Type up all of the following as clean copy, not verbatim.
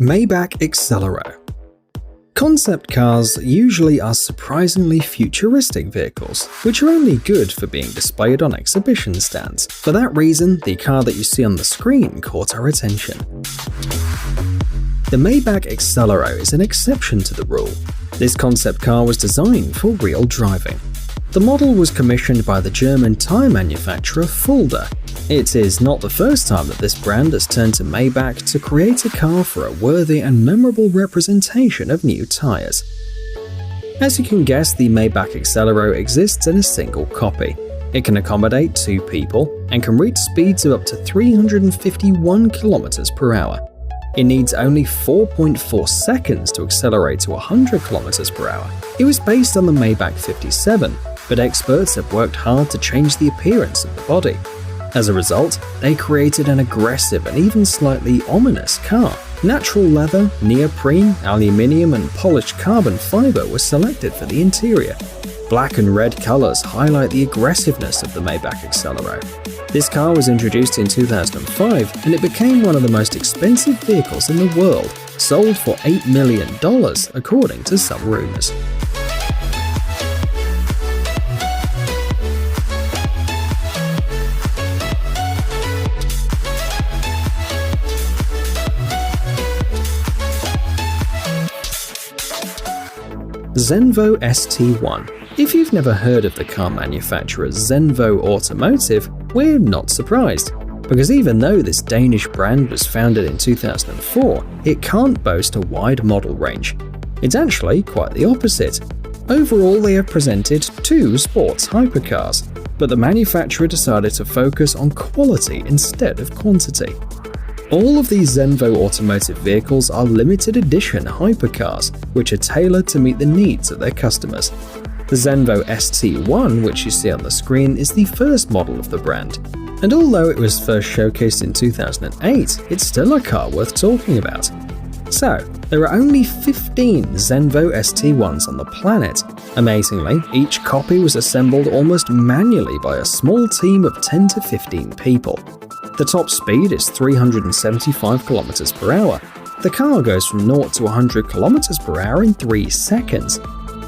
Maybach Accelero. Concept cars usually are surprisingly futuristic vehicles, which are only good for being displayed on exhibition stands. For that reason, the car that you see on the screen caught our attention. The Maybach Accelero is an exception to the rule. This concept car was designed for real driving. The model was commissioned by the German tyre manufacturer Fulda. It is not the first time that this brand has turned to Maybach to create a car for a worthy and memorable representation of new tyres. As you can guess, the Maybach Accelero exists in a single copy. It can accommodate 2 people and can reach speeds of up to 351 km per hour. It needs only 4.4 seconds to accelerate to 100 km per hour. It was based on the Maybach 57, but experts have worked hard to change the appearance of the body. As a result, they created an aggressive and even slightly ominous car. Natural leather, neoprene, aluminium, and polished carbon fiber were selected for the interior. Black and red colors highlight the aggressiveness of the Maybach Accelero. This car was introduced in 2005, and it became one of the most expensive vehicles in the world, sold for $8 million, according to some rumors. Zenvo ST1. If you've never heard of the car manufacturer Zenvo Automotive, we're not surprised, because even though this Danish brand was founded in 2004, it can't boast a wide model range. It's actually quite the opposite. Overall, they have presented 2 sports hypercars, but the manufacturer decided to focus on quality instead of quantity. All of these Zenvo Automotive vehicles are limited edition hypercars, which are tailored to meet the needs of their customers. The Zenvo ST1, which you see on the screen, is the first model of the brand. And although it was first showcased in 2008, it's still a car worth talking about. So, there are only 15 Zenvo ST1s on the planet. Amazingly, each copy was assembled almost manually by a small team of 10 to 15 people. The top speed is 375 km per hour. The car goes from 0 to 100 km per hour in 3 seconds.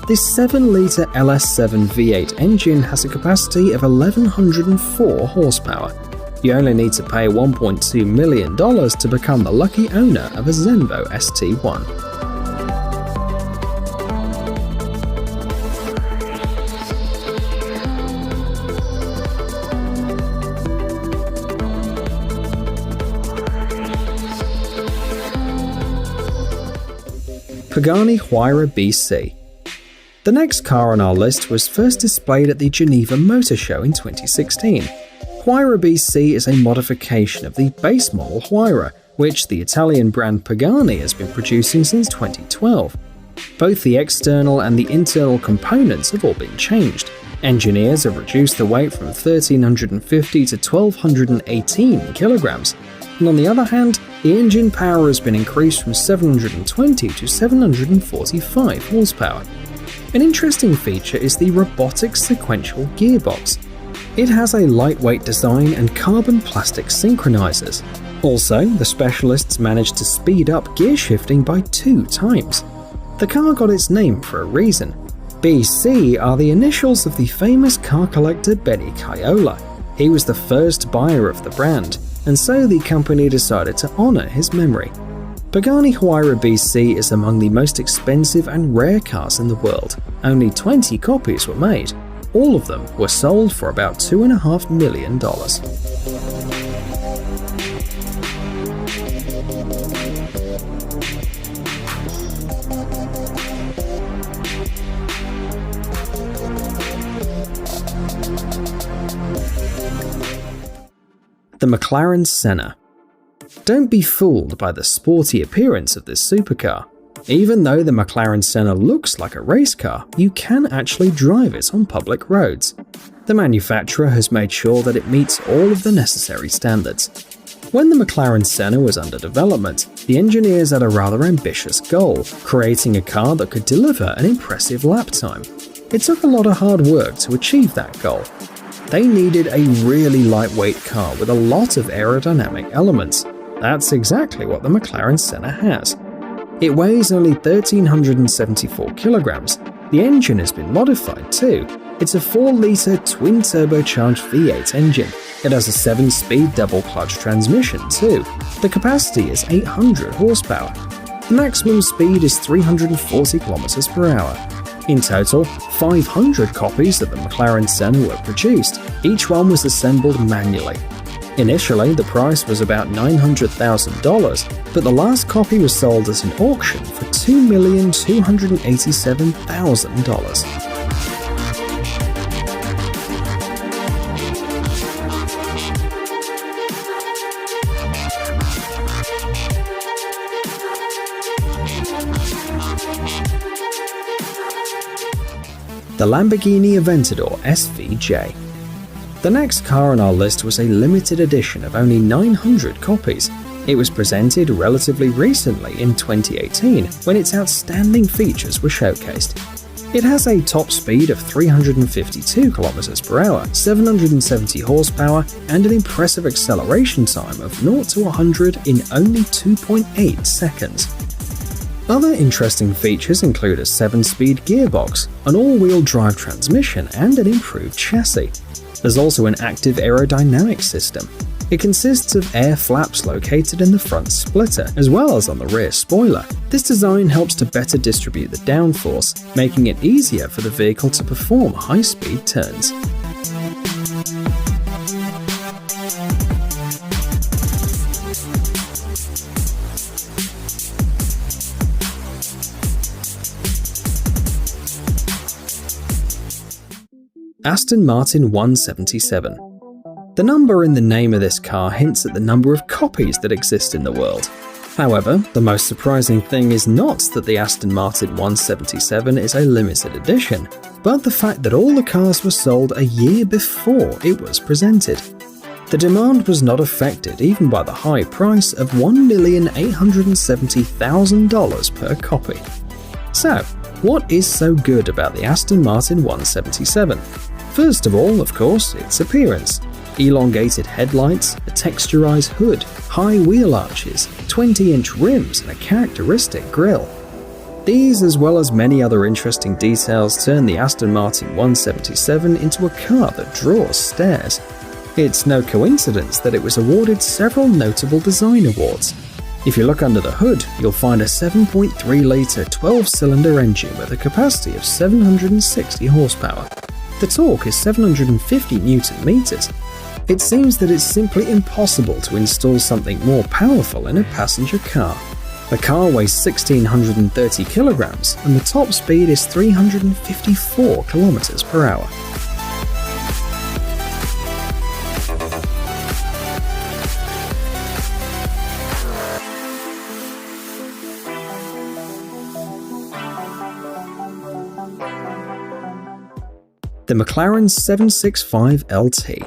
This 7-litre LS7 V8 engine has a capacity of 1104 horsepower. You only need to pay $1.2 million to become the lucky owner of a Zenvo ST1. Pagani Huayra BC. The next car on our list was first displayed at the Geneva Motor Show in 2016. Huayra BC is a modification of the base model Huayra, which the Italian brand Pagani has been producing since 2012. Both the external and the internal components have all been changed. Engineers have reduced the weight from 1,350 to 1,218 kilograms. And on the other hand, the engine power has been increased from 720 to 745 horsepower. An interesting feature is the robotic sequential gearbox. It has a lightweight design and carbon plastic synchronizers. Also, the specialists managed to speed up gear shifting by 2 times. The car got its name for a reason. BC are the initials of the famous car collector Benny Caiola. He was the first buyer of the brand, and so the company decided to honor his memory. Pagani Huayra BC is among the most expensive and rare cars in the world. Only 20 copies were made. All of them were sold for about $2.5 million. The McLaren Senna. Don't be fooled by the sporty appearance of this supercar. Even though the McLaren Senna looks like a race car, you can actually drive it on public roads. The manufacturer has made sure that it meets all of the necessary standards. When the McLaren Senna was under development, the engineers had a rather ambitious goal, creating a car that could deliver an impressive lap time. It took a lot of hard work to achieve that goal. They needed a really lightweight car with a lot of aerodynamic elements. That's exactly what the McLaren Senna has. It weighs only 1,374 kilograms. The engine has been modified too. It's a 4-litre twin-turbocharged V8 engine. It has a 7-speed double-clutch transmission too. The capacity is 800 horsepower. The maximum speed is 340 kilometers per hour. In total, 500 copies of the McLaren Senna were produced. Each one was assembled manually. Initially, the price was about $900,000, but the last copy was sold at an auction for $2,287,000. The Lamborghini Aventador SVJ. The next car on our list was a limited edition of only 900 copies. It was presented relatively recently in 2018 when its outstanding features were showcased. It has a top speed of 352 km per hour, 770 horsepower, and an impressive acceleration time of 0 to 100 in only 2.8 seconds. Other interesting features include a 7-speed gearbox, an all-wheel drive transmission, and an improved chassis. There's also an active aerodynamic system. It consists of air flaps located in the front splitter, as well as on the rear spoiler. This design helps to better distribute the downforce, making it easier for the vehicle to perform high-speed turns. Aston Martin 177. The number in the name of this car hints at the number of copies that exist in the world. However, the most surprising thing is not that the Aston Martin 177 is a limited edition, but the fact that all the cars were sold a year before it was presented. The demand was not affected even by the high price of $1,870,000 per copy. So, what is so good about the Aston Martin 177? First of all, of course, its appearance. Elongated headlights, a texturized hood, high wheel arches, 20-inch rims, and a characteristic grille. These, as well as many other interesting details, turn the Aston Martin 177 into a car that draws stares. It's no coincidence that it was awarded several notable design awards. If you look under the hood, you'll find a 7.3-litre 12-cylinder engine with a capacity of 760 horsepower. The torque is 750 Nm. It seems that it's simply impossible to install something more powerful in a passenger car. The car weighs 1,630 kilograms and the top speed is 354 kilometers per hour. The McLaren 765 LT.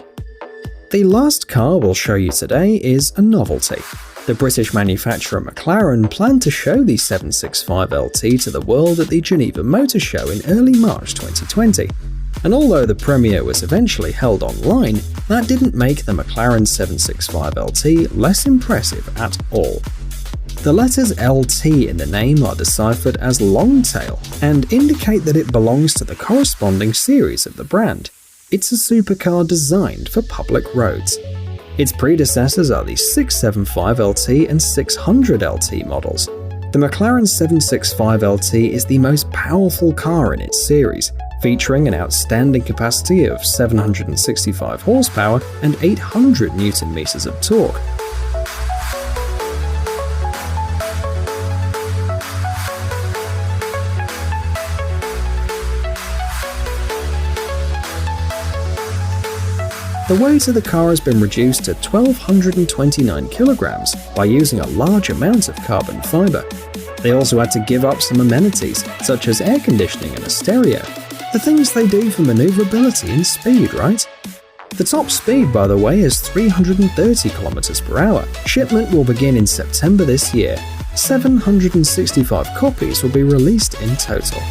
The last car we'll show you today is a novelty. The British manufacturer McLaren planned to show the 765 LT to the world at the Geneva Motor Show in early March 2020. And although the premiere was eventually held online, that didn't make the McLaren 765 LT less impressive at all. The letters LT in the name are deciphered as Longtail and indicate that it belongs to the corresponding series of the brand. It's a supercar designed for public roads. Its predecessors are the 675 LT and 600 LT models. The McLaren 765 LT is the most powerful car in its series, featuring an outstanding capacity of 765 horsepower and 800 Nm of torque. The weight of the car has been reduced to 1,229 kilograms by using a large amount of carbon fiber. They also had to give up some amenities, such as air conditioning and a stereo. The things they do for maneuverability and speed, right? The top speed, by the way, is 330 kilometers per hour. Shipment will begin in September this year. 765 copies will be released in total.